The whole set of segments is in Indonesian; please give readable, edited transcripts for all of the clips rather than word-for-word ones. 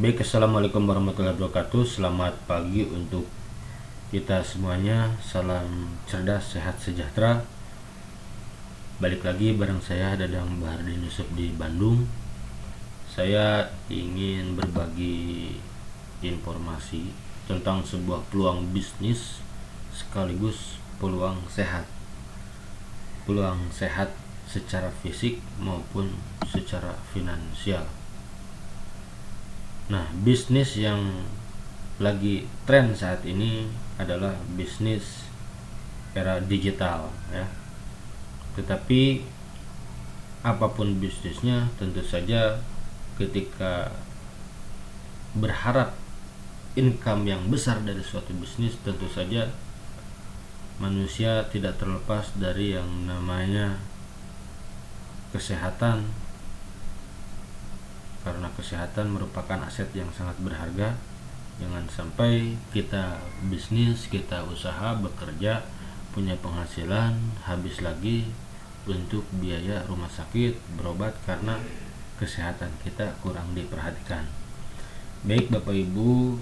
Baik, assalamualaikum warahmatullahi wabarakatuh. Selamat pagi untuk kita semuanya. Salam cerdas, sehat, sejahtera. Balik lagi bareng saya Dadang Bahardin Yusuf di Bandung. Saya ingin berbagi informasi tentang sebuah peluang bisnis sekaligus peluang sehat. Peluang sehat secara fisik maupun secara finansial. Nah, bisnis yang lagi tren saat ini adalah bisnis era digital ya. Tetapi apapun bisnisnya, tentu saja ketika berharap income yang besar dari suatu bisnis, tentu saja manusia tidak terlepas dari yang namanya kesehatan, karena kesehatan merupakan aset yang sangat berharga. Jangan sampai kita bisnis, kita usaha, bekerja, punya penghasilan, habis lagi untuk biaya rumah sakit, berobat karena kesehatan kita kurang diperhatikan. Baik Bapak Ibu,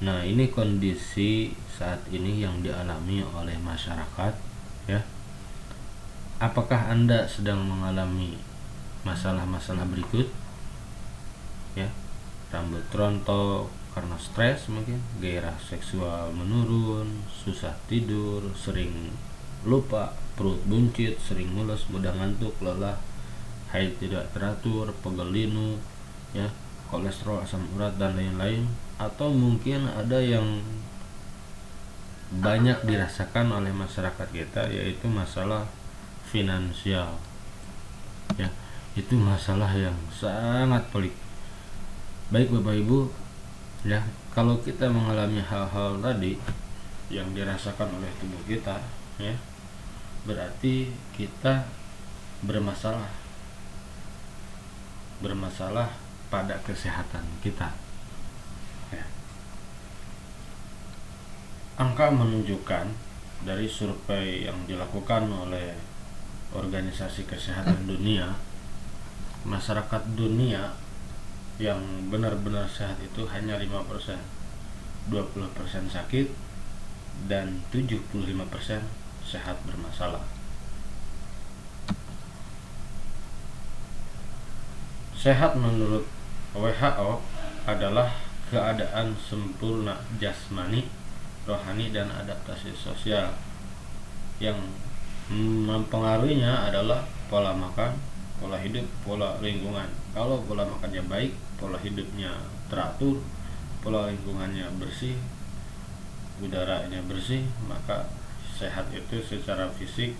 nah ini kondisi saat ini yang dialami oleh masyarakat ya. Apakah Anda sedang mengalami masalah-masalah berikut? Ya, rambut rontok karena stres, mungkin gairah seksual menurun, susah tidur, sering lupa, perut buncit, sering mules, mudah ngantuk, lelah, haid tidak teratur, pegel linu, ya, kolesterol, asam urat dan lain-lain. Atau mungkin ada yang banyak dirasakan oleh masyarakat kita, yaitu masalah finansial. Ya, itu masalah yang sangat pelik. Baik Bapak Ibu, ya, kalau kita mengalami hal-hal tadi yang dirasakan oleh tubuh kita, ya, berarti kita bermasalah pada kesehatan kita. Ya. Angka menunjukkan dari survei yang dilakukan oleh Organisasi Kesehatan Dunia, masyarakat dunia yang benar-benar sehat itu hanya 5%, 20% sakit, dan 75% sehat bermasalah. Sehat menurut WHO adalah keadaan sempurna jasmani, rohani, dan adaptasi sosial. Yang mempengaruhinya adalah pola makan, pola hidup, pola lingkungan. Kalau pola makannya baik, pola hidupnya teratur, pola lingkungannya bersih, udaranya bersih, maka sehat itu secara fisik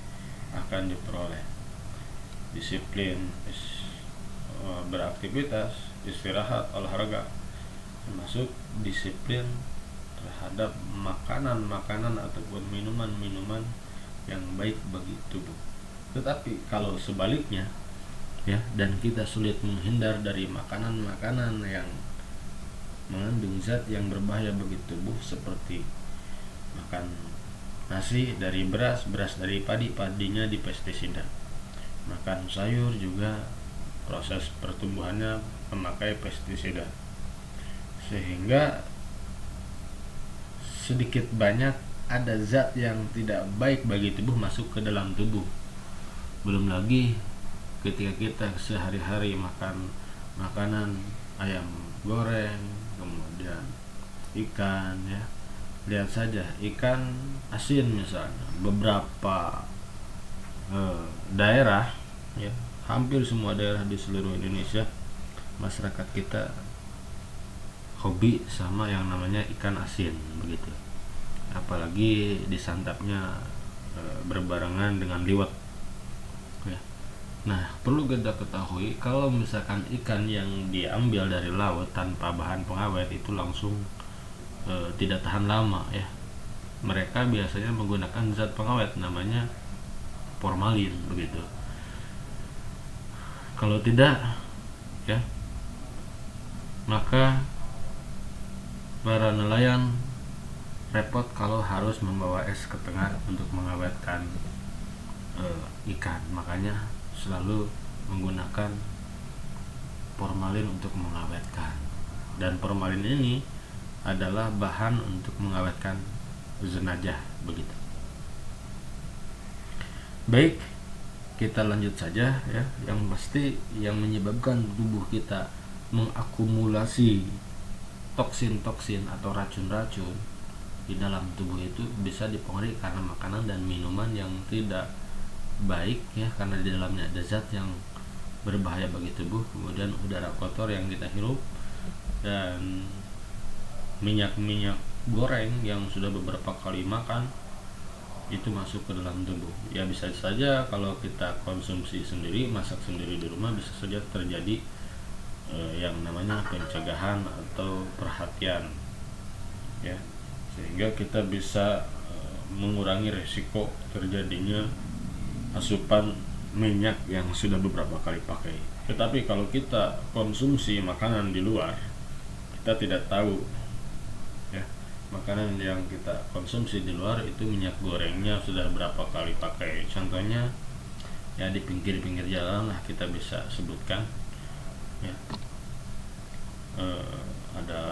akan diperoleh. Disiplin beraktivitas, istirahat, olahraga, termasuk disiplin terhadap makanan-makanan ataupun minuman-minuman yang baik bagi tubuh. Tetapi kalau sebaliknya, ya, dan kita sulit menghindar dari makanan-makanan yang mengandung zat yang berbahaya bagi tubuh, seperti makan nasi dari beras, beras dari padi, padinya dipestisida, makan sayur juga proses pertumbuhannya memakai pestisida, sehingga sedikit banyak ada zat yang tidak baik bagi tubuh masuk ke dalam tubuh. Belum lagi ketika kita sehari-hari makan makanan ayam goreng, kemudian ikan, ya, lihat saja ikan asin misalnya, beberapa daerah, ya, hampir semua daerah di seluruh Indonesia, masyarakat kita hobi sama yang namanya ikan asin begitu, apalagi disantapnya berbarengan dengan liwet. Ya. Nah, perlu kita ketahui kalau misalkan ikan yang diambil dari laut tanpa bahan pengawet itu langsung tidak tahan lama, ya. Mereka biasanya menggunakan zat pengawet namanya formalin begitu. Kalau tidak, ya, maka para nelayan repot kalau harus membawa es ke tengah untuk mengawetkan ikan. Makanya selalu menggunakan formalin untuk mengawetkan. dan formalin ini adalah bahan untuk mengawetkan jenazah begitu. Baik, kita lanjut saja ya. Yang pasti yang menyebabkan tubuh kita mengakumulasi toksin-toksin atau racun-racun di dalam tubuh itu bisa dipengaruhi karena makanan dan minuman yang tidak baik ya, karena di dalamnya ada zat yang berbahaya bagi tubuh, kemudian udara kotor yang kita hirup, dan minyak-minyak goreng yang sudah beberapa kali makan itu masuk ke dalam tubuh. Ya bisa saja kalau kita konsumsi sendiri, masak sendiri di rumah, bisa saja terjadi yang namanya pencegahan atau perhatian ya, sehingga kita bisa mengurangi resiko terjadinya asupan minyak yang sudah beberapa kali pakai. Tetapi kalau kita konsumsi makanan di luar, kita tidak tahu ya, makanan yang kita konsumsi di luar itu minyak gorengnya sudah berapa kali pakai. Contohnya ya di pinggir-pinggir jalan lah kita bisa sebutkan ya, ada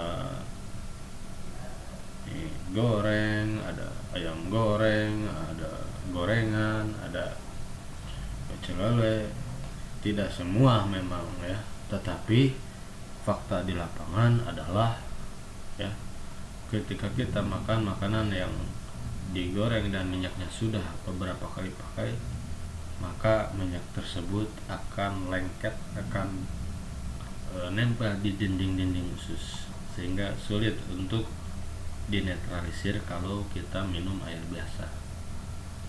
goreng, ada ayam goreng, ada gorengan, ada pecel lele. Tidak semua memang ya, tetapi fakta di lapangan adalah ya, ketika kita makan makanan yang digoreng dan minyaknya sudah beberapa kali pakai, maka minyak tersebut akan lengket, akan nempel di dinding-dinding usus, sehingga sulit untuk dinetralisir kalau kita minum air biasa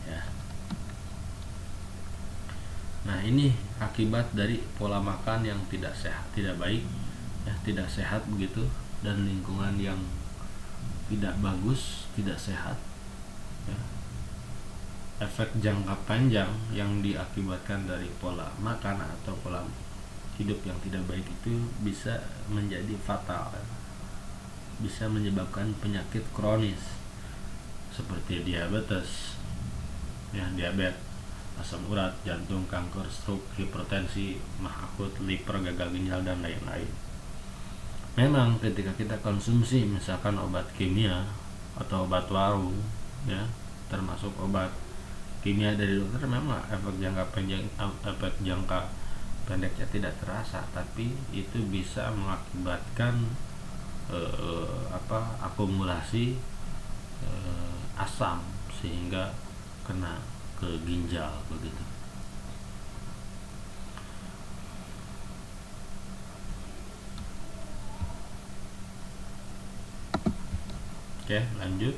ya. Nah, ini akibat dari pola makan yang tidak sehat, tidak baik ya, tidak sehat begitu, dan lingkungan yang tidak bagus, tidak sehat ya. Efek jangka panjang yang diakibatkan dari pola makan atau pola hidup yang tidak baik itu bisa menjadi fatal, bisa menyebabkan penyakit kronis seperti diabetes ya, diabetes, asam urat, jantung, kanker, stroke, hipertensi, mah akut, liver, gagal ginjal, dan lain-lain. Memang ketika kita konsumsi misalkan obat kimia atau obat warung ya, termasuk obat kimia dari dokter, memang efek jangka pendeknya tidak terasa, tapi itu bisa mengakibatkan akumulasi asam sehingga kena ke ginjal begitu. Oke, lanjut.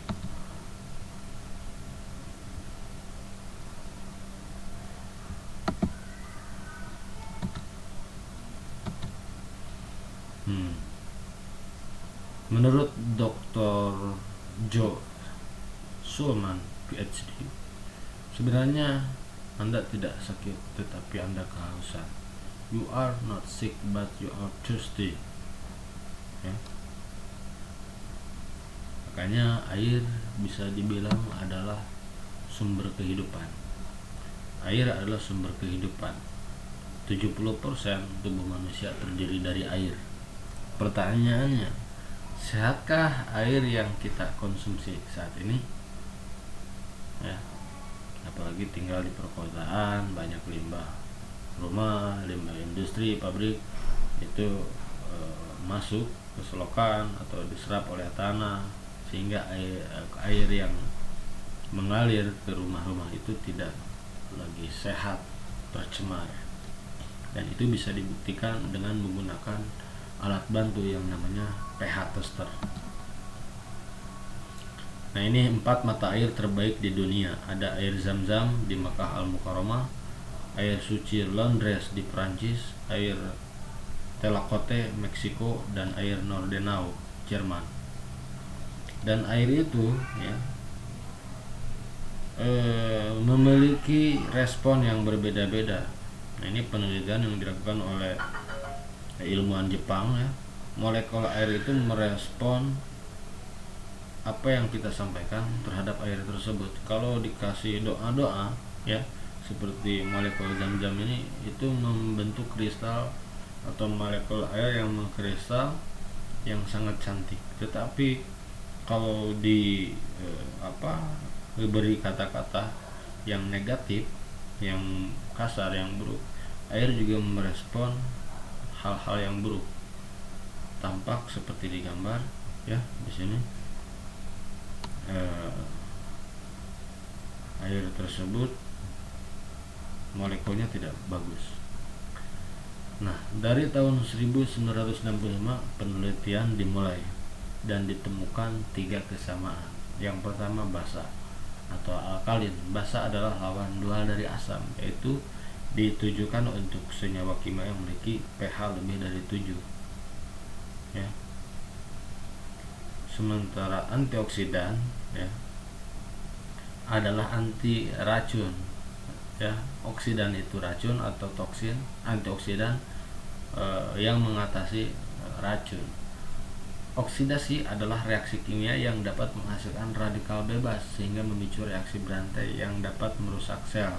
Menurut Dr. Joe Sulman, PhD, sebenarnya Anda tidak sakit, tetapi Anda kehausan. You are not sick, but you are thirsty. Ya. Makanya air bisa dibilang adalah sumber kehidupan. Air adalah sumber kehidupan. 70% tubuh manusia terdiri dari air. Pertanyaannya, sehatkah air yang kita konsumsi saat ini? Ya, apalagi tinggal di perkotaan, banyak limbah rumah, limbah industri, pabrik itu masuk ke selokan atau diserap oleh tanah, sehingga air yang mengalir ke rumah-rumah itu tidak lagi sehat, tercemar. Dan itu bisa dibuktikan dengan menggunakan alat bantu yang namanya pH tester. Nah, ini 4 mata air terbaik di dunia. Ada air Zam-Zam di Makkah Al-Mukarramah, air suci Londres di Prancis, air Telakote Meksiko, dan air Nordenau Jerman. Dan air itu ya memiliki respon yang berbeda-beda. Nah, ini penelitian yang dilakukan oleh ilmuwan Jepang ya. Molekul air itu merespon apa yang kita sampaikan terhadap air tersebut. Kalau dikasih doa-doa ya, seperti molekul Zam-Zam ini, itu membentuk kristal atau molekul air yang mengkristal yang sangat cantik. Tetapi kalau diberi kata-kata yang negatif, yang kasar, yang buruk, air juga merespon hal-hal yang buruk. Tampak seperti di gambar ya di sini. Air tersebut molekulnya tidak bagus. Nah, dari tahun 1965 penelitian dimulai dan ditemukan 3 kesamaan. Yang pertama, basa atau alkalin. Basa adalah lawan dual dari asam, yaitu ditujukan untuk senyawa kimia yang memiliki pH lebih dari 7 ya. Sementara antioksidan ya adalah anti racun ya. Oksidan itu racun atau toksin, antioksidan yang mengatasi racun. Oksidasi adalah reaksi kimia yang dapat menghasilkan radikal bebas sehingga memicu reaksi berantai yang dapat merusak sel.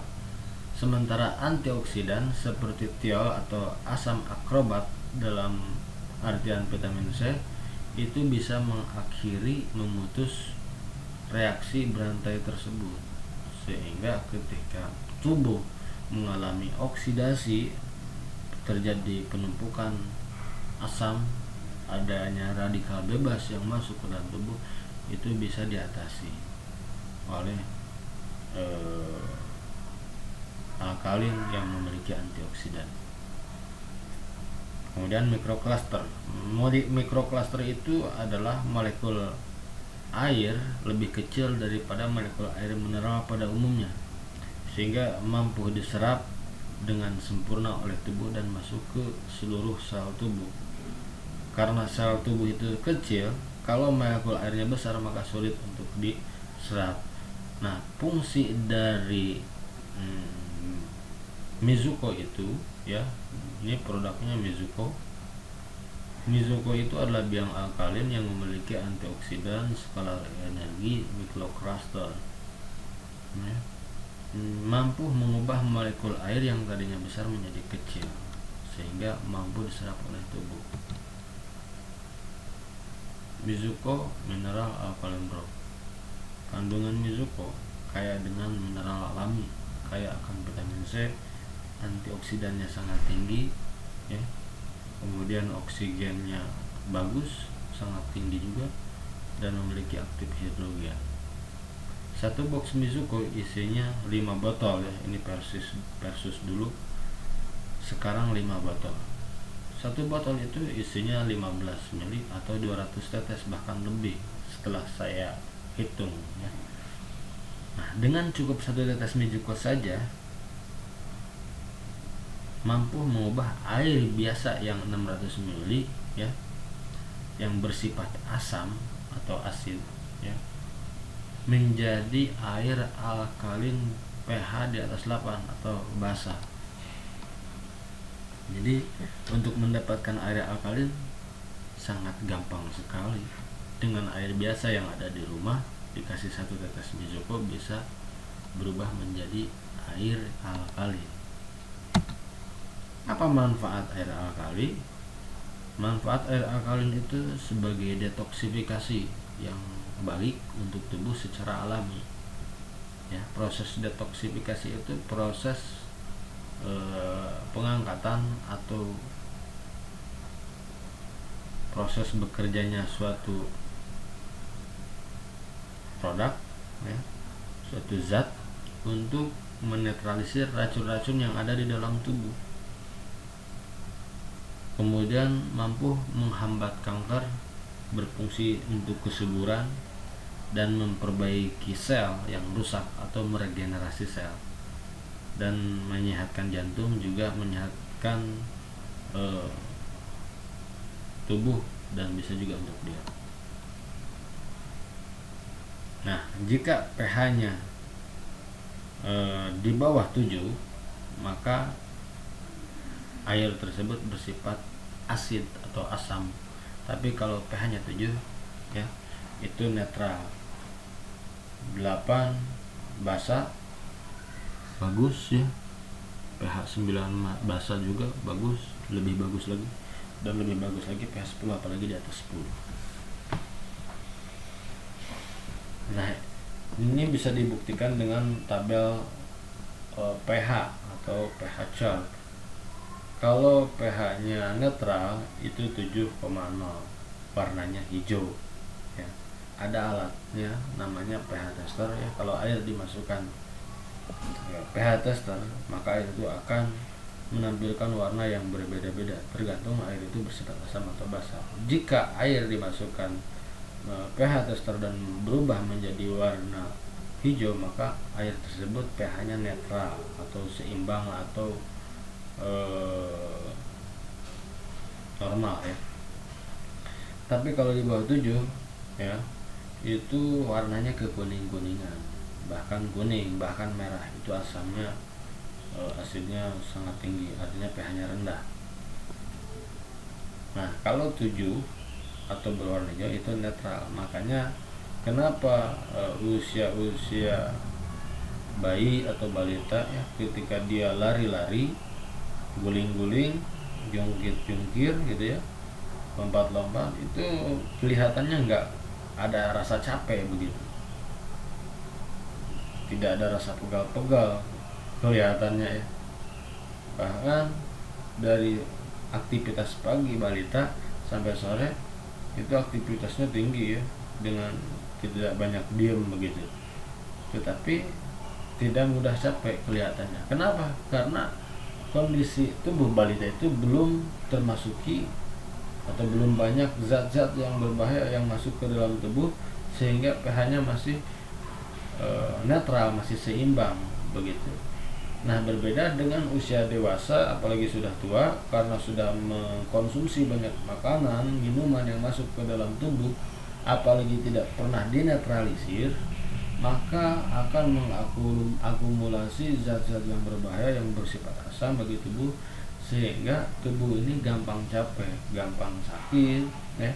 Sementara antioksidan seperti tiol atau asam akrobat dalam artian vitamin C itu bisa mengakhiri, memutus reaksi berantai tersebut, sehingga ketika tubuh mengalami oksidasi terjadi penumpukan asam, adanya radikal bebas yang masuk ke dalam tubuh, itu bisa diatasi oleh alkalin yang memiliki antioksidan. Kemudian mikrokluster. Mikrokluster itu adalah molekul air lebih kecil daripada molekul air mineral pada umumnya, sehingga mampu diserap dengan sempurna oleh tubuh dan masuk ke seluruh sel tubuh. Karena sel tubuh itu kecil, kalau molekul airnya besar maka sulit untuk diserap. Nah, fungsi dari Mizuko itu ya, ini produknya Mizuko. Mizuko itu adalah biang alkalin yang memiliki antioksidan, skalar energi, mikrokluster ya. Mampu mengubah molekul air yang tadinya besar menjadi kecil sehingga mampu diserap oleh tubuh. Mizuko mineral alkaline rock. Kandungan Mizuko kaya dengan mineral alami, kaya akan vitamin C, antioksidannya sangat tinggi ya. Kemudian oksigennya bagus, sangat tinggi juga, dan memiliki aktif hidrogen. Satu box Mizuko isinya 5 botol ya. Ini versus dulu. Sekarang 5 botol. Satu botol itu isinya 15 ml atau 200 tetes bahkan lebih setelah saya hitung ya. Nah, dengan cukup 1 tetes Mizuko saja mampu mengubah air biasa yang 600 ml ya, yang bersifat asam atau asid ya, menjadi air alkalin pH di atas 8 atau basa. Jadi untuk mendapatkan air alkalin sangat gampang sekali. Dengan air biasa yang ada di rumah dikasih 1 tetes Mizuko bisa berubah menjadi air alkalin. Apa manfaat air alkali? Manfaat air alkalin itu sebagai detoksifikasi yang baik untuk tubuh secara alami ya. Proses detoksifikasi itu proses pengangkatan atau proses bekerjanya suatu produk ya, suatu zat untuk menetralisir racun-racun yang ada di dalam tubuh. Kemudian mampu menghambat kanker, berfungsi untuk kesuburan, dan memperbaiki sel yang rusak atau meregenerasi sel, dan menyehatkan jantung, juga menyehatkan tubuh, dan bisa juga untuk dia. Nah, jika pH-nya di bawah 7, maka air tersebut bersifat asid atau asam. Tapi kalau pH-nya 7 ya, itu netral. 8 basa, bagus ya. pH 9 basa juga bagus, lebih bagus lagi. dan lebih bagus lagi pH 10, apalagi di atas 10. Nah, ini bisa dibuktikan dengan tabel pH atau pH chart. Kalau pH-nya netral itu 7,0, warnanya hijau ya. Ada alatnya namanya pH tester ya. Kalau air dimasukkan ya, pH tester, maka air itu akan menampilkan warna yang berbeda-beda tergantung air itu bersifat asam atau basa. Jika air dimasukkan pH tester dan berubah menjadi warna hijau, maka air tersebut pH-nya netral atau seimbang atau normal ya. Tapi kalau di bawah 7 ya, itu warnanya kekuning-kuningan, bahkan kuning, bahkan merah. Itu asamnya asidnya sangat tinggi, artinya pH-nya rendah. Nah, kalau 7 atau berwarna hijau itu netral. Makanya kenapa usia bayi atau balita ya, ketika dia lari-lari, guling-guling, jungkir-jungkir gitu ya, lompat-lompat, itu kelihatannya nggak ada rasa capek begitu, tidak ada rasa pegal-pegal kelihatannya ya. Bahkan dari aktivitas pagi balita sampai sore itu aktivitasnya tinggi ya, dengan tidak banyak diem begitu, tetapi tidak mudah capek kelihatannya. Kenapa? Karena kondisi tubuh balita itu belum termasuki atau belum banyak zat-zat yang berbahaya yang masuk ke dalam tubuh, sehingga pH-nya masih netral, masih seimbang begitu. Nah, berbeda dengan usia dewasa, apalagi sudah tua, karena sudah mengkonsumsi banyak makanan, minuman yang masuk ke dalam tubuh, apalagi tidak pernah dinetralisir, maka akan mengakumulasi zat-zat yang berbahaya yang bersifat asam bagi tubuh, sehingga tubuh ini gampang capek, gampang sakit, ya,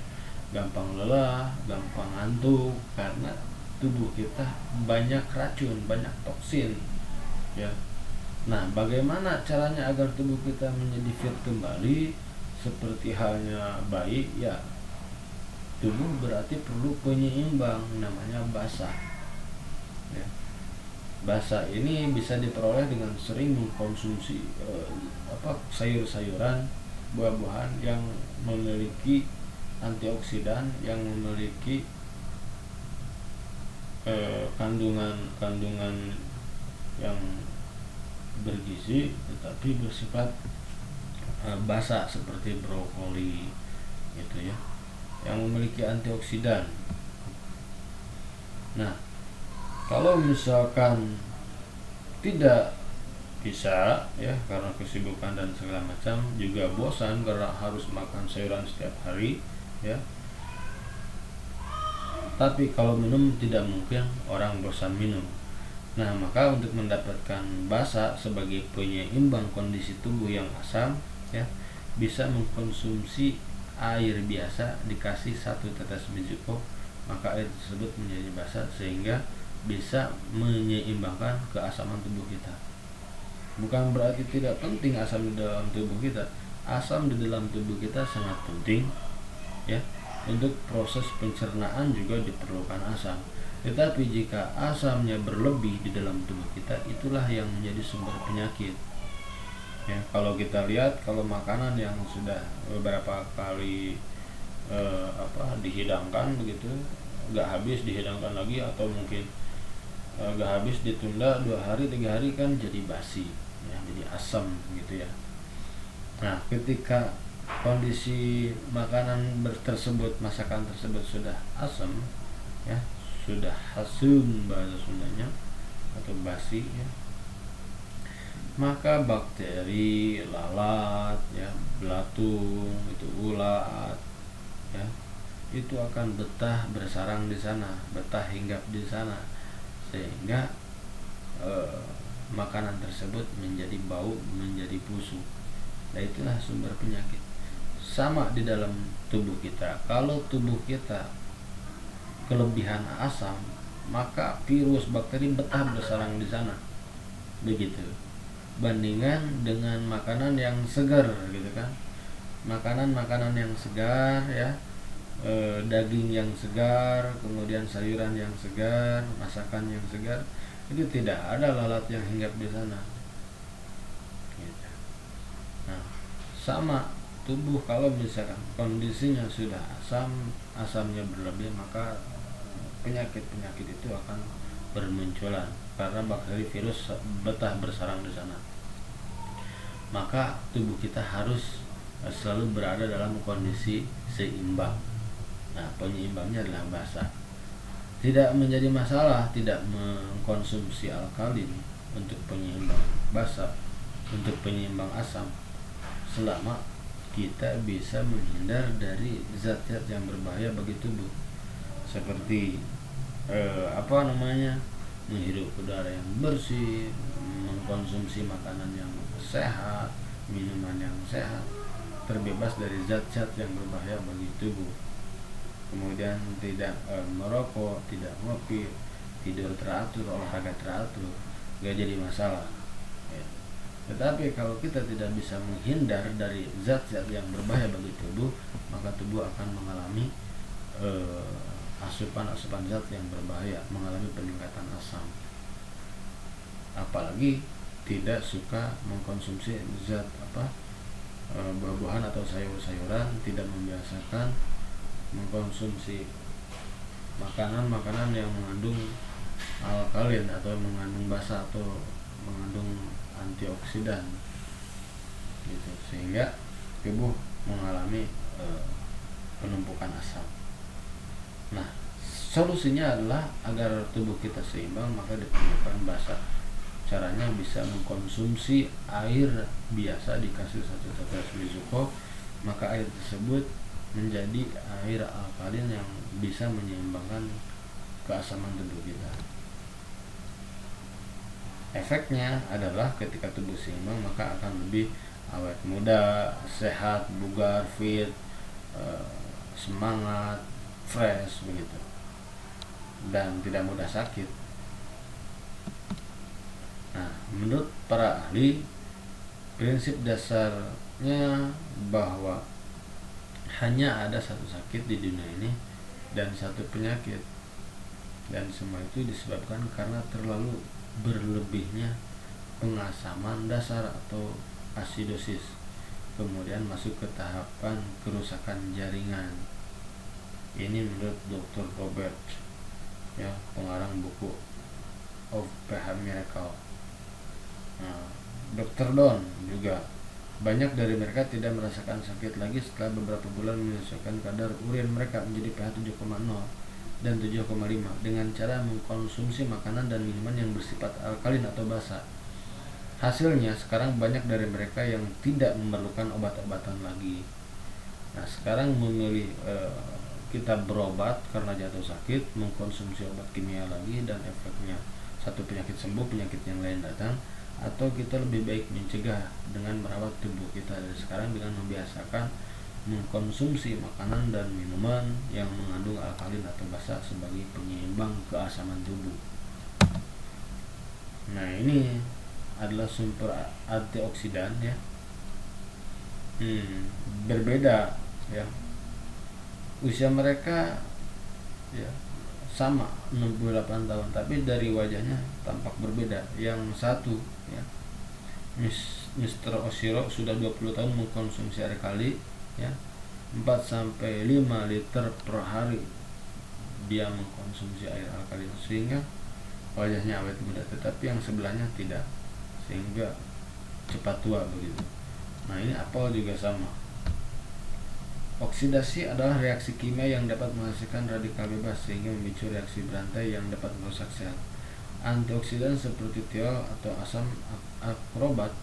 gampang lelah, gampang ngantuk, karena tubuh kita banyak racun, banyak toksin, ya. Nah, bagaimana caranya agar tubuh kita menjadi fit kembali seperti halnya bayi? Ya, tubuh berarti perlu penyeimbang, namanya basah. Ya. Basah ini bisa diperoleh dengan sering mengkonsumsi sayur-sayuran, buah-buahan yang memiliki antioksidan, yang memiliki kandungan yang bergizi tetapi bersifat basah, seperti brokoli gitu ya, yang memiliki antioksidan. Nah, kalau misalkan tidak bisa ya, karena kesibukan dan segala macam, juga bosan karena harus makan sayuran setiap hari ya, tapi kalau minum tidak mungkin orang bosan minum. Nah, maka untuk mendapatkan basa sebagai penyeimbang kondisi tubuh yang asam ya, bisa mengkonsumsi air biasa dikasih 1 tetes biji kok, maka air tersebut menjadi basa sehingga bisa menyeimbangkan keasaman tubuh kita. Bukan berarti tidak penting asam di dalam tubuh kita. Asam di dalam tubuh kita sangat penting ya. Untuk proses pencernaan juga diperlukan asam. Tetapi jika asamnya berlebih di dalam tubuh kita, itulah yang menjadi sumber penyakit. Ya, kalau kita lihat, kalau makanan yang sudah beberapa kali dihidangkan begitu, nggak habis dihidangkan lagi, atau mungkin nggak habis ditunda 2 hari 3 hari, kan jadi basi ya, jadi asam gitu ya. Nah, ketika kondisi makanan tersebut, masakan tersebut sudah asam ya, sudah hasum bahasa Sundanya, atau basi ya, maka bakteri, lalat ya, belatung, itu ulat ya, itu akan betah bersarang di sana, betah hinggap di sana, sehingga makanan tersebut menjadi bau, menjadi busuk. Nah, itulah sumber penyakit. Sama di dalam tubuh kita. Kalau tubuh kita kelebihan asam, maka virus, bakteri betah bersarang di sana. Begitu. Bandingkan dengan makanan yang segar gitu kan. makanan-makanan yang segar ya, daging yang segar, kemudian sayuran yang segar, masakan yang segar, itu tidak ada lalat yang hinggap di sana. Gitu. Nah, sama tubuh kalau misalkan kondisinya sudah asamnya berlebih, maka penyakit-penyakit itu akan bermunculan karena bakteri virus betah bersarang di sana. Maka tubuh kita harus selalu berada dalam kondisi seimbang. Nah, penyeimbangnya adalah basa. Tidak menjadi masalah tidak mengkonsumsi alkalin untuk penyeimbang basa, untuk penyeimbang asam, selama kita bisa menghindar dari zat-zat yang berbahaya bagi tubuh, seperti menghirup udara yang bersih, mengkonsumsi makanan yang sehat, minuman yang sehat, terbebas dari zat-zat yang berbahaya bagi tubuh. Kemudian tidak merokok, tidak ngopi, tidur teratur, olahraga teratur, gak jadi masalah ya. Tetapi kalau kita tidak bisa menghindar dari zat-zat yang berbahaya bagi tubuh, maka tubuh akan mengalami asupan-asupan zat yang berbahaya, mengalami peningkatan asam. Apalagi tidak suka mengkonsumsi zat buah-buahan atau sayur-sayuran, tidak membiasakan mengkonsumsi makanan-makanan yang mengandung alkalin atau mengandung basa atau mengandung antioksidan gitu, sehingga tubuh mengalami penumpukan asam. Nah, solusinya adalah agar tubuh kita seimbang, maka diperlukan basa. Caranya bisa mengkonsumsi air biasa dikasih 1 tetes Mizuko, maka air tersebut menjadi air alkalin yang bisa menyeimbangkan keasaman tubuh kita. Efeknya adalah ketika tubuh seimbang, maka akan lebih awet muda, sehat, bugar, fit, semangat, fresh begitu, dan tidak mudah sakit. Nah, menurut para ahli, prinsip dasarnya bahwa hanya ada satu sakit di dunia ini dan satu penyakit, dan semua itu disebabkan karena terlalu berlebihnya pengasaman dasar atau asidosis, kemudian masuk ke tahapan kerusakan jaringan. Ini menurut Dr. Robert ya, pengarang buku Of pH Miracle. Nah, Dr. Don juga, banyak dari mereka tidak merasakan sakit lagi setelah beberapa bulan menyesuaikan kadar urin mereka menjadi pH 7,0 dan 7,5 dengan cara mengkonsumsi makanan dan minuman yang bersifat alkalin atau basa. Hasilnya sekarang banyak dari mereka yang tidak memerlukan obat-obatan lagi. Nah, sekarang memilih kita berobat karena jatuh sakit, mengkonsumsi obat kimia lagi dan efeknya satu penyakit sembuh, penyakit yang lain datang, atau kita lebih baik mencegah dengan merawat tubuh kita dari sekarang dengan membiasakan mengkonsumsi makanan dan minuman yang mengandung alkalin atau basa sebagai penyeimbang keasaman tubuh. Nah, ini adalah sumber antioksidan ya. Berbeda ya. Usia mereka ya sama 68 tahun, tapi dari wajahnya tampak berbeda. Yang satu ya, Mr. Oshiro sudah 20 tahun mengkonsumsi air kali ya, 4-5 liter per hari dia mengkonsumsi air alkalin, sehingga wajahnya awet muda. Tetapi yang sebelahnya tidak, sehingga cepat tua begitu. Nah, ini apel juga sama. Oksidasi adalah reaksi kimia yang dapat menghasilkan radikal bebas sehingga memicu reaksi berantai yang dapat merusak sel. Antioksidan seperti tiol atau asam akrobat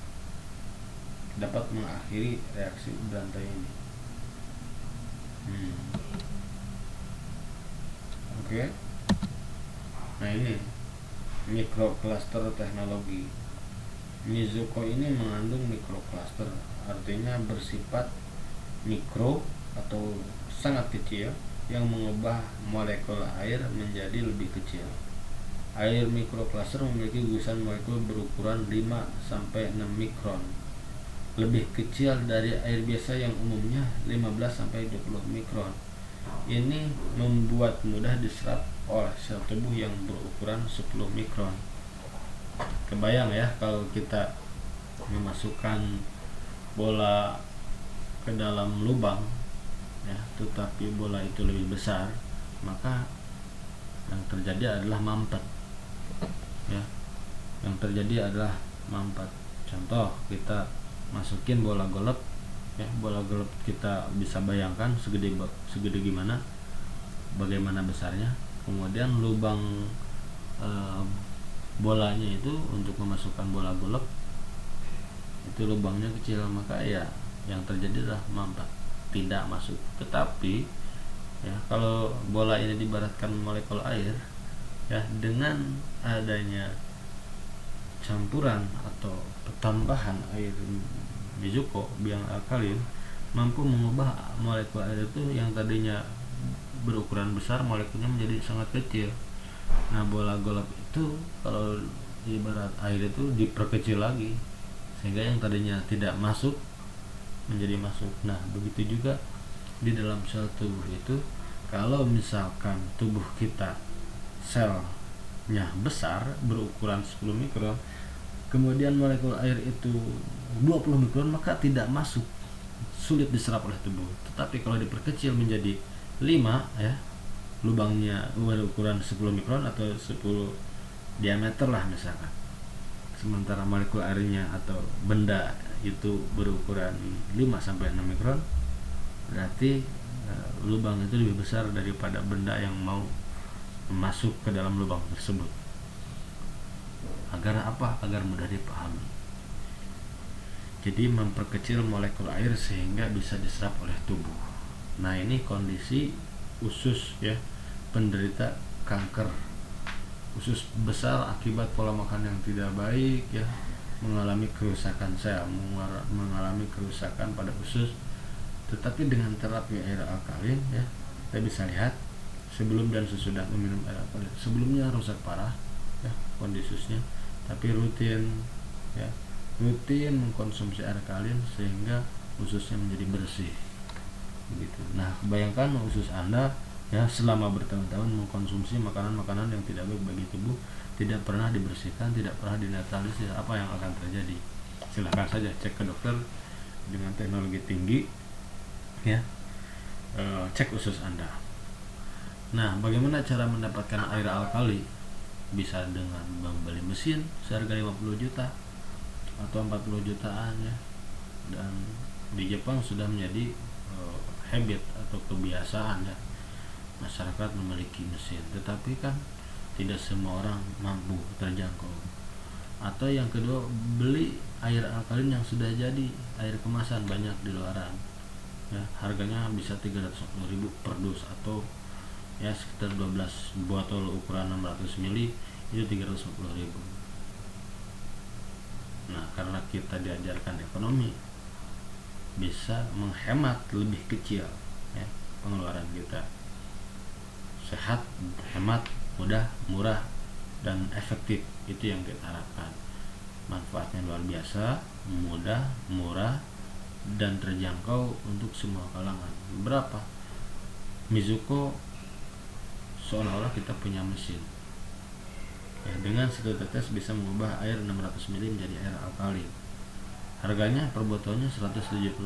dapat mengakhiri reaksi berantai ini. Oke. Nah, ini mikrokluster teknologi. Mizuko ini mengandung mikrokluster, artinya bersifat mikro atau sangat kecil yang mengubah molekul air menjadi lebih kecil. Air mikrokluster memiliki gugusan molekul berukuran 5-6 mikron. lebih kecil dari air biasa yang umumnya 15-20 mikron. Ini membuat mudah diserap oleh sel tubuh yang berukuran 10 mikron. Kebayang ya kalau kita memasukkan bola ke dalam lubang ya, tetapi bola itu lebih besar, maka yang terjadi adalah mampet ya. Yang terjadi adalah mampet. Contoh, kita masukin bola golf ya, bola golf kita bisa bayangkan segede gimana, bagaimana besarnya. Kemudian lubang bolanya itu untuk memasukkan bola golf itu lubangnya kecil, maka ya yang terjadi adalah mampet, tidak masuk. Tetapi ya, kalau bola ini diibaratkan molekul air ya, dengan adanya campuran atau tambahan air Mizuko yang alkalin, mampu mengubah molekul air itu yang tadinya berukuran besar, molekulnya menjadi sangat kecil. Nah, bola golf itu kalau ibarat air itu diperkecil lagi, sehingga yang tadinya tidak masuk menjadi masuk. Nah, begitu juga di dalam sel tubuh itu, kalau misalkan tubuh kita selnya besar berukuran 10 mikron, kemudian molekul air itu 20 mikron, maka tidak masuk, sulit diserap oleh tubuh. Tetapi kalau diperkecil menjadi 5 ya, lubangnya berukuran 10 mikron atau 10 diameter lah misalkan, sementara molekul airnya atau benda itu berukuran 5-6 mikron, berarti lubang itu lebih besar daripada benda yang mau masuk ke dalam lubang tersebut. Agar apa? Agar mudah dipahami. Jadi memperkecil molekul air sehingga bisa diserap oleh tubuh. Nah, ini kondisi usus ya, penderita kanker usus besar akibat pola makan yang tidak baik ya, mengalami kerusakan sel, mengalami kerusakan pada usus. Tetapi dengan terapi air alkalin ya, kita bisa lihat sebelum dan sesudah meminum air alkalin. Sebelumnya rusak parah ya kondisi ususnya, tapi rutin mengkonsumsi air alkalin sehingga ususnya menjadi bersih begitu. Nah, bayangkan usus Anda ya selama bertahun-tahun mengkonsumsi makanan-makanan yang tidak baik bagi tubuh, tidak pernah dibersihkan, tidak pernah dinetralisir, apa yang akan terjadi? Silahkan saja cek ke dokter dengan teknologi tinggi ya, cek usus Anda. Nah, bagaimana cara mendapatkan air alkali? Bisa dengan membeli mesin seharga 50 juta atau 40 jutaan ya, dan di Jepang sudah menjadi habit atau kebiasaan ya masyarakat memiliki mesin. Tetapi kan tidak semua orang mampu terjangkau. Atau yang kedua, beli air alkalin yang sudah jadi, air kemasan, banyak di luaran ya, harganya bisa 350.000 per dus, atau ya sekitar 12 botol ukuran 600 ml itu 350.000. Nah, karena kita diajarkan ekonomi, bisa menghemat lebih kecil ya pengeluaran kita. Sehat, hemat, mudah, murah, dan efektif, itu yang kita harapkan. Manfaatnya luar biasa, mudah, murah, dan terjangkau untuk semua kalangan. Berapa? Mizuko seolah-olah kita punya mesin ya, dengan satu tetes bisa mengubah air 600 ml menjadi air alkalin. Harganya per botolnya 175.000.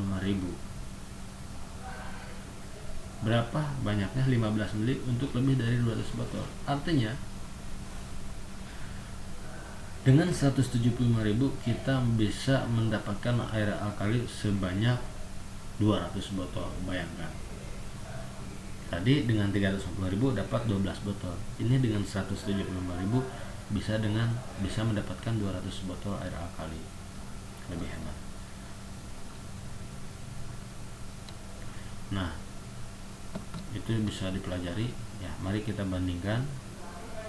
Berapa banyaknya? 15 ml untuk lebih dari 200 botol. Artinya dengan 175.000 kita bisa mendapatkan air alkali sebanyak 200 botol. Bayangkan, tadi dengan 350.000 dapat 12 botol, ini dengan 175.000 bisa mendapatkan 200 botol air alkali. Lebih hemat. Nah, itu bisa dipelajari ya. Mari kita bandingkan.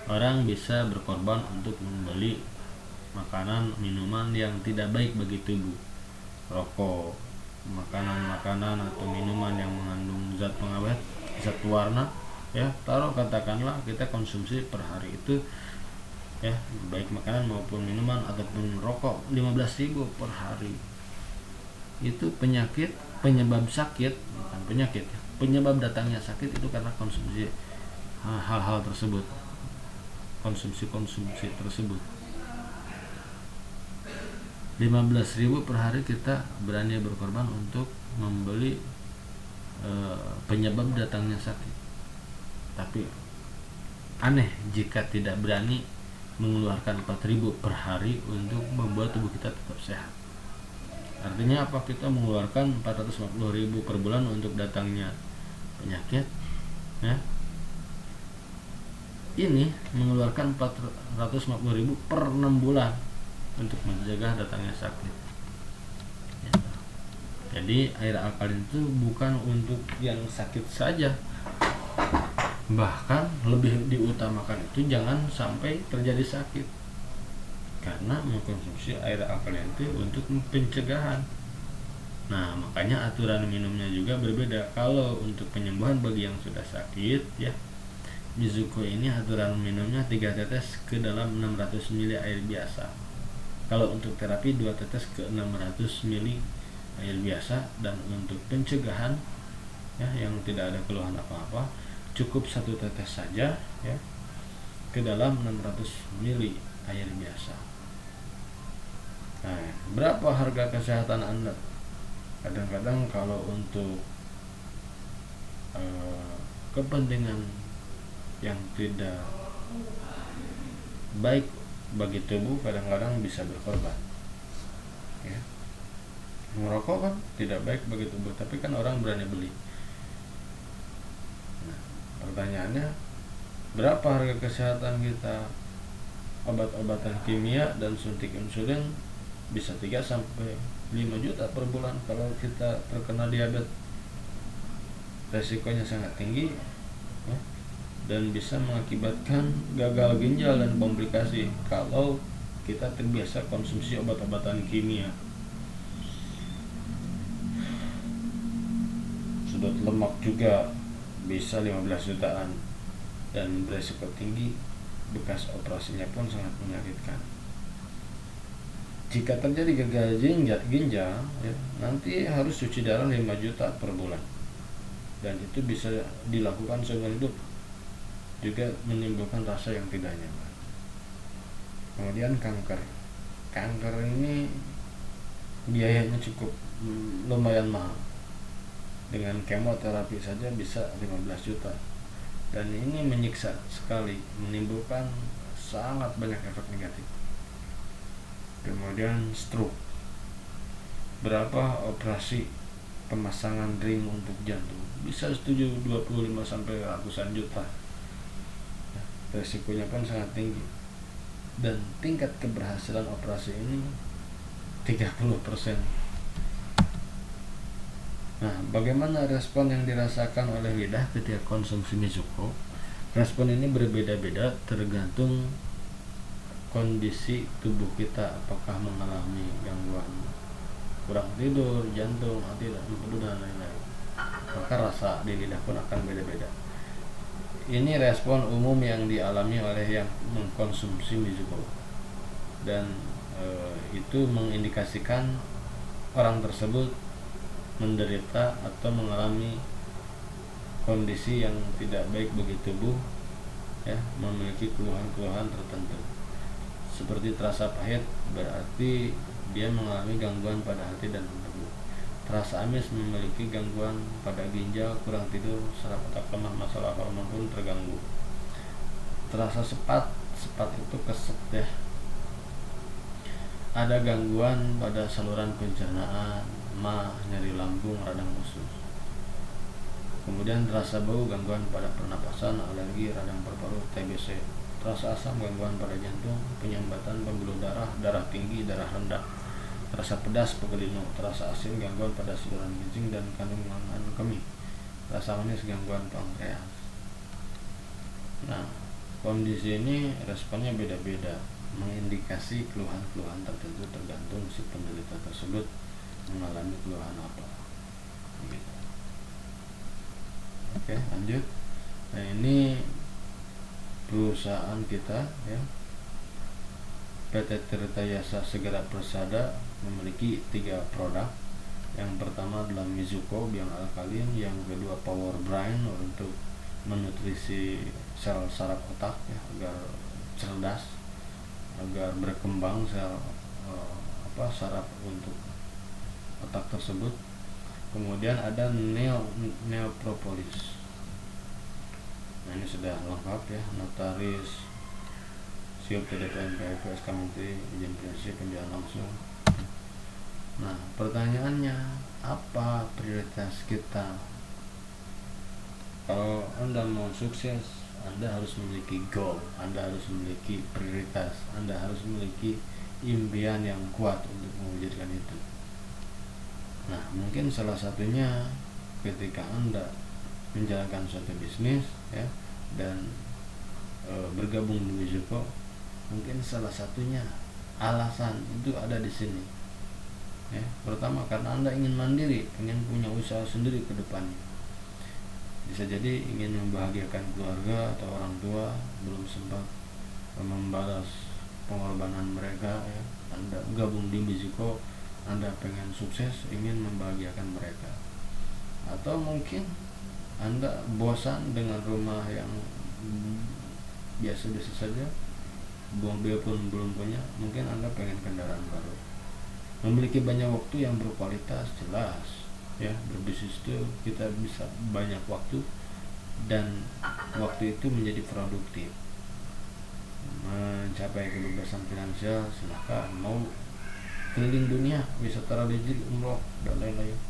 Orang bisa berkorban untuk membeli makanan minuman yang tidak baik bagi tubuh, rokok, makanan atau minuman yang mengandung zat pengawet, zat warna ya, taruh katakanlah kita konsumsi per hari itu ya, baik makanan maupun minuman ataupun rokok 15.000 per hari. itu penyebab sakit, bukan penyakit, penyebab datangnya sakit itu karena konsumsi hal-hal tersebut, konsumsi tersebut. 15.000 per hari kita berani berkorban untuk membeli penyebab datangnya sakit. Tapi aneh jika tidak berani mengeluarkan 4.000 per hari untuk membuat tubuh kita tetap sehat. Artinya apa? Kita mengeluarkan 450.000 per bulan untuk datangnya penyakit, ya. Ini mengeluarkan 450.000 per 6 bulan untuk mencegah datangnya sakit, ya. Jadi air alkalin itu bukan untuk yang sakit saja, bahkan lebih diutamakan itu jangan sampai terjadi sakit, karena mengkonsumsi air alkalin itu untuk pencegahan. Nah, makanya aturan minumnya juga berbeda. Kalau untuk penyembuhan bagi yang sudah sakit, ya, Mizuko ini aturan minumnya 3 tetes ke dalam 600 ml air biasa. Kalau untuk terapi 2 tetes ke 600 ml air biasa, dan untuk pencegahan, ya, yang tidak ada keluhan apa-apa, cukup 1 tetes saja, ya, ke dalam 600 ml air biasa. Nah, berapa harga kesehatan Anda? Kadang-kadang kalau untuk kepentingan yang tidak baik bagi tubuh, kadang-kadang bisa berkorban, ya. Merokok kan tidak baik bagi tubuh, tapi kan orang berani beli. Nah, pertanyaannya, berapa harga kesehatan kita? Obat-obatan kimia dan suntik insulin bisa 3 sampai 5 juta per bulan. Kalau kita terkena diabetes, resikonya sangat tinggi, ya, dan bisa mengakibatkan gagal ginjal dan komplikasi kalau kita terbiasa konsumsi obat-obatan kimia. Sudut lemak juga bisa 15 jutaan dan beresiko tinggi, bekas operasinya pun sangat menyakitkan. Jika terjadi gagal ginjal, ya, nanti harus cuci darah 5 juta per bulan, dan itu bisa dilakukan seumur hidup, juga menimbulkan rasa yang tidak nyaman. Kemudian kanker ini biayanya cukup lumayan mahal. Dengan kemoterapi saja bisa 15 juta, dan ini menyiksa sekali, menimbulkan sangat banyak efek negatif. Kemudian stroke, berapa operasi pemasangan ring untuk jantung, bisa 25 sampai ratusan juta. Resikonya pun sangat tinggi, dan tingkat keberhasilan operasi ini 30%. Nah, bagaimana respon yang dirasakan oleh lidah ketika konsumsi Mizuko? Respon ini berbeda-beda tergantung kondisi tubuh kita, apakah mengalami gangguan kurang tidur, jantung, hati, dan lain-lain. Maka rasa di lidah pun akan beda-beda. Ini respon umum yang dialami oleh yang mengkonsumsi Mizuko, dan itu mengindikasikan orang tersebut menderita atau mengalami kondisi yang tidak baik bagi tubuh, ya, memiliki keluhan-keluhan tertentu. Seperti terasa pahit, berarti dia mengalami gangguan pada hati dan tubuh. Terasa amis, memiliki gangguan pada ginjal, kurang tidur, saraf otak lemah, masalah hormon pun terganggu. Terasa sepat itu keset, ya, ada gangguan pada saluran pencernaan, mah, nyeri lambung, radang usus. Kemudian terasa bau, gangguan pada pernapasan, alergi, radang paru-paru, TBC. Terasa asam, gangguan pada jantung, penyumbatan pembuluh darah, darah tinggi, darah rendah. Terasa pedas, pegelino. Terasa asin, gangguan pada saluran kencing dan kandungan kemih. Terasa manis, gangguan pankreas. Nah, kondisi ini responnya beda-beda, mengindikasi keluhan-keluhan tertentu tergantung si penderita tersebut mengalami keluhan apa, gitu. Oke, lanjut. Nah, ini perusahaan kita, ya, PT Tirta Yasa Segara Persada, memiliki 3 produk. Yang pertama adalah Mizuko, biang alkalin. Yang kedua Power Brain, untuk menutrisi sel saraf otak ya, agar cerdas, agar berkembang sel saraf untuk otak tersebut. Kemudian ada Neopropolis. Nah, ini sudah lengkap ya, notaris, siup TDP MPF SK Menteri, izin prinsip, penjualan langsung. Nah, pertanyaannya, apa prioritas kita? Kalau Anda mau sukses, Anda harus memiliki goal, Anda harus memiliki prioritas, Anda harus memiliki impian yang kuat untuk mewujudkan itu. Nah, mungkin salah satunya ketika Anda menjalankan suatu bisnis ya, dan bergabung di Mizuko, mungkin salah satunya alasan itu ada di sini ya. Pertama, karena Anda ingin mandiri, ingin punya usaha sendiri ke depannya. Bisa jadi ingin membahagiakan keluarga atau orang tua, belum sempat membalas pengorbanan mereka ya. Anda gabung di Mizuko, Anda pengen sukses, ingin membahagiakan mereka. Atau mungkin Anda bosan dengan rumah yang biasa-biasa saja, mobil pun belum punya, mungkin Anda pengen kendaraan baru. Memiliki banyak waktu yang berkualitas, jelas ya. Berbisnis itu kita bisa banyak waktu, dan waktu itu menjadi produktif. Mencapai kebebasan finansial, silahkan. Mau keliling dunia, wisata religi, umroh, dan lain-lain.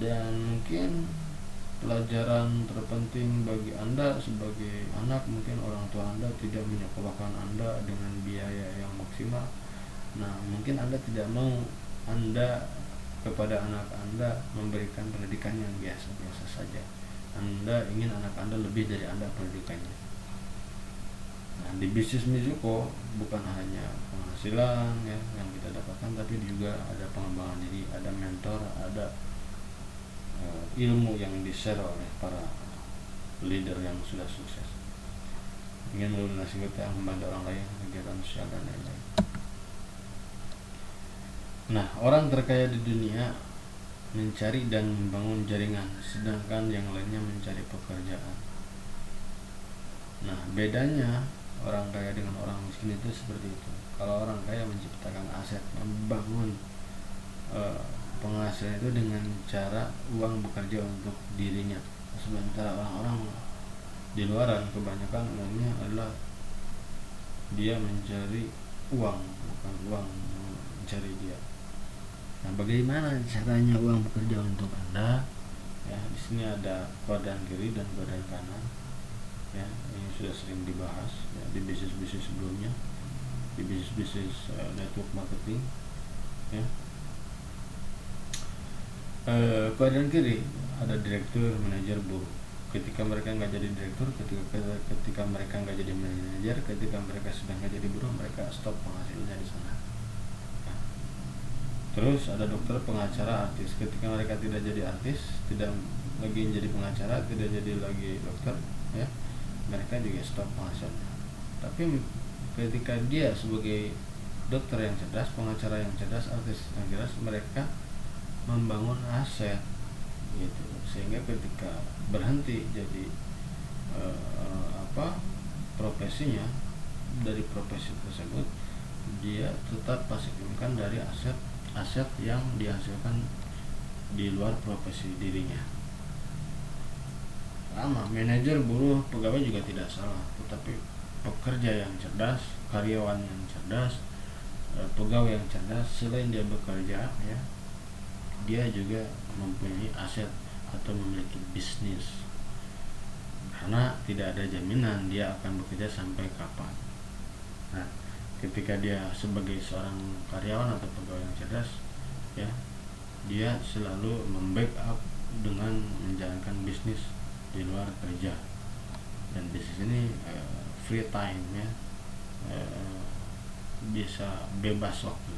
Dan mungkin pelajaran terpenting bagi Anda sebagai anak, mungkin orang tua Anda tidak menyekolahkan Anda dengan biaya yang maksimal. Nah, mungkin Anda tidak mau Anda kepada anak Anda memberikan pendidikan yang biasa-biasa saja. Anda ingin anak Anda lebih dari Anda pendidikannya. Nah, di bisnis Mizuko bukan hanya penghasilan ya yang kita dapatkan, tapi juga ada pengembangan diri, ada mentor, ada ilmu yang di-share oleh para leader yang sudah sukses. Ingin melunasi hutang, membantu orang lain, kegiatan sosial dan lain-lain. Nah, orang terkaya di dunia mencari dan membangun jaringan, sedangkan yang lainnya mencari pekerjaan. Nah, bedanya orang kaya dengan orang miskin itu seperti itu. Kalau orang kaya menciptakan aset, membangun penghasilan itu dengan cara uang bekerja untuk dirinya. Sementara orang-orang di luaran kebanyakan umumnya adalah dia mencari uang, bukan uang mencari dia. Nah, bagaimana caranya uang bekerja untuk Anda? Ya, di sini ada kuadran kiri dan kuadran kanan. Ya, ini sudah sering dibahas ya, di bisnis-bisnis sebelumnya, di bisnis network marketing. Ya. Kuadran kiri ada direktur, manajer, buruh. Ketika mereka nggak jadi direktur, ketika mereka nggak jadi manajer, ketika mereka sudah nggak jadi buruh, mereka stop penghasilannya di sana. Terus ada dokter, pengacara, artis. Ketika mereka tidak jadi artis, tidak lagi jadi pengacara, tidak jadi lagi dokter, ya, mereka juga stop penghasilannya. Tapi ketika dia sebagai dokter yang cerdas, pengacara yang cerdas, artis yang cerdas, mereka membangun aset gitu, sehingga ketika berhenti jadi profesinya, dari profesi tersebut dia tetap pasif income dari aset yang dihasilkan di luar profesi dirinya. Sama manajer, buruh, pegawai juga tidak salah, tetapi pekerja yang cerdas, karyawan yang cerdas, pegawai yang cerdas, selain dia bekerja ya, dia juga mempunyai aset atau memiliki bisnis, karena tidak ada jaminan dia akan bekerja sampai kapan. Nah, ketika dia sebagai seorang karyawan atau pegawai yang cerdas ya, dia selalu membackup dengan menjalankan bisnis di luar kerja, dan bisnis ini free time ya, bisa bebas waktu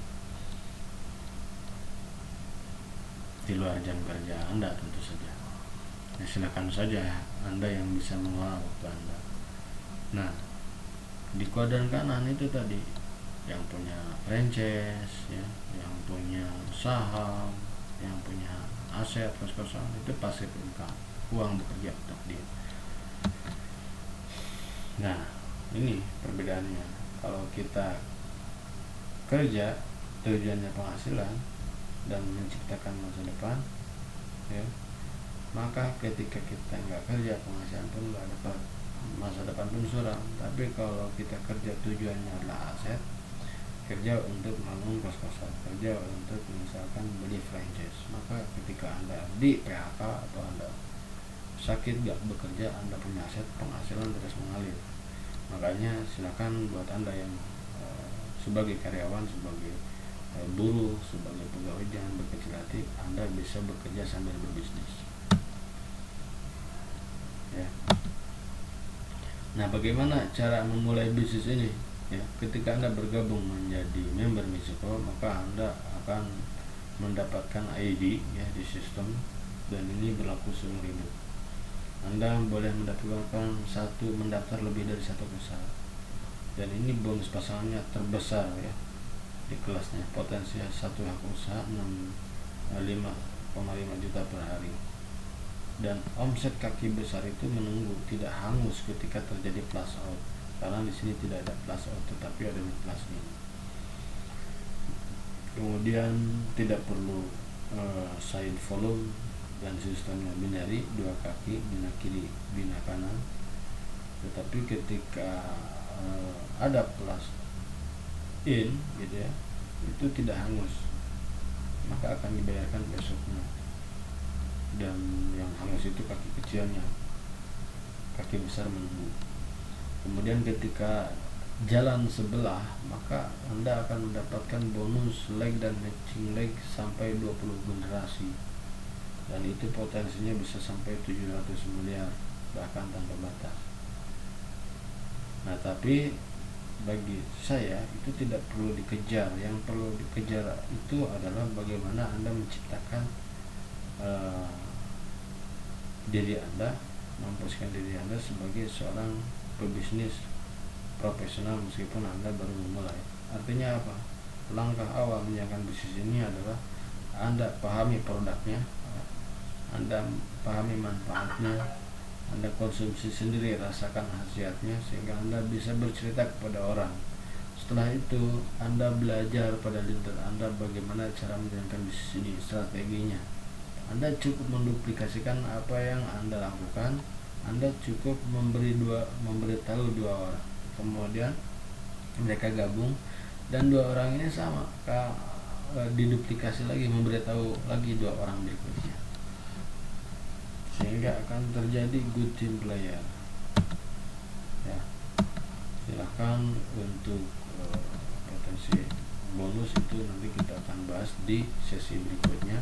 di luar jam kerja Anda tentu saja. Nah, silakan saja Anda yang bisa mengelola waktu Anda. Nah, di kuadran kanan itu tadi yang punya franchise ya, yang punya saham yang punya aset kos-kosan itu passive income, uang bekerja untuk dia. Nah, ini perbedaannya. Kalau kita kerja tujuannya penghasilan dan menciptakan masa depan, ya, maka ketika kita nggak kerja, penghasilan pun nggak dapat, masa depan pun suram. Tapi kalau kita kerja tujuannya adalah aset, kerja untuk membangun kos-kosan, kerja untuk misalkan beli franchise, maka ketika Anda di PHK atau Anda sakit gak bekerja, Anda punya aset, penghasilan terus mengalir. Makanya silakan buat Anda yang sebagai karyawan, sebagai buruh, sebagai pegawai, jangan berkecil hati. Anda bisa bekerja sambil berbisnis, ya. Nah, bagaimana cara memulai bisnis ini? Ya, ketika Anda bergabung menjadi member Misiko, maka Anda akan mendapatkan ID ya di sistem, dan ini berlaku seumur hidup. Anda boleh mendapatkan mendaftar lebih dari satu usaha, dan ini bonus pasangannya terbesar ya di kelasnya. Potensial satu hak usaha 5,5 juta per hari, dan omset kaki besar itu menunggu, tidak hangus ketika terjadi plus out, karena di sini tidak ada plus out tetapi ada plus in. Kemudian tidak perlu side volume, dan sistemnya binary, dua kaki, bina kiri bina kanan. Tetapi ketika ada plus in gitu ya, itu tidak hangus, maka akan dibayarkan besoknya. Dan yang hangus itu kaki kecilnya, kaki besar menunggu. Kemudian ketika jalan sebelah, maka Anda akan mendapatkan bonus leg dan matching leg sampai 20 generasi, dan itu potensinya bisa sampai 700 miliar bahkan tanpa batas. Nah, tapi bagi saya itu tidak perlu dikejar. Yang perlu dikejar itu adalah bagaimana Anda menciptakan diri Anda, memposisikan diri Anda sebagai seorang pebisnis profesional meskipun Anda baru memulai. Artinya apa? Langkah awal menjalankan bisnis ini adalah Anda pahami produknya, Anda pahami manfaatnya, Anda konsumsi sendiri, rasakan khasiatnya, sehingga Anda bisa bercerita kepada orang. Setelah itu Anda belajar pada leader Anda bagaimana cara menjalankan bisnis ini, strateginya. Anda cukup menduplikasikan apa yang Anda lakukan. Anda cukup memberitahu dua orang, kemudian mereka gabung, dan dua orang ini sama diduplikasi lagi, memberitahu lagi dua orang berikutnya, sehingga akan terjadi good team player. Ya, silahkan untuk potensi bonus itu nanti kita akan bahas di sesi berikutnya.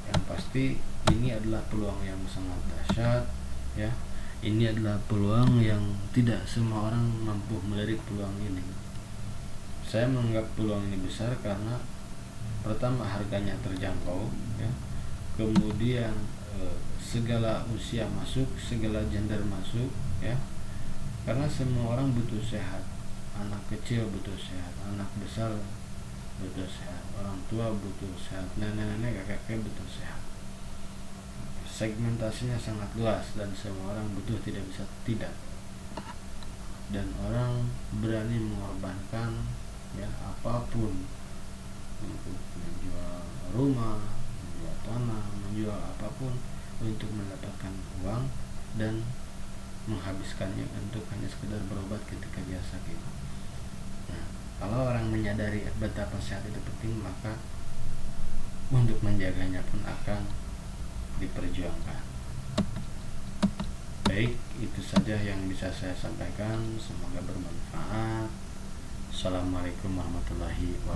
Yang pasti ini adalah peluang yang sangat dahsyat ya. Ini adalah peluang yang tidak semua orang mampu melirik peluang ini. Saya menganggap peluang ini besar karena pertama harganya terjangkau ya. Kemudian segala usia masuk, segala gender masuk ya. Karena semua orang butuh sehat. Anak kecil butuh sehat, anak besar butuh sehat, orang tua butuh sehat, nenek-nenek, kakek-kakek butuh sehat. Segmentasinya sangat luas dan semua orang butuh, tidak bisa tidak. Dan orang berani mengorbankan ya apapun untuk menjual rumah, menjual tanah, menjual apapun untuk mendapatkan uang dan menghabiskannya untuk hanya sekedar berobat ketika dia sakit. Nah, kalau orang menyadari betapa sehat itu penting, maka untuk menjaganya pun akan diperjuangkan. Baik, itu saja yang bisa saya sampaikan. Semoga bermanfaat. Assalamualaikum warahmatullahi wabarakatuh.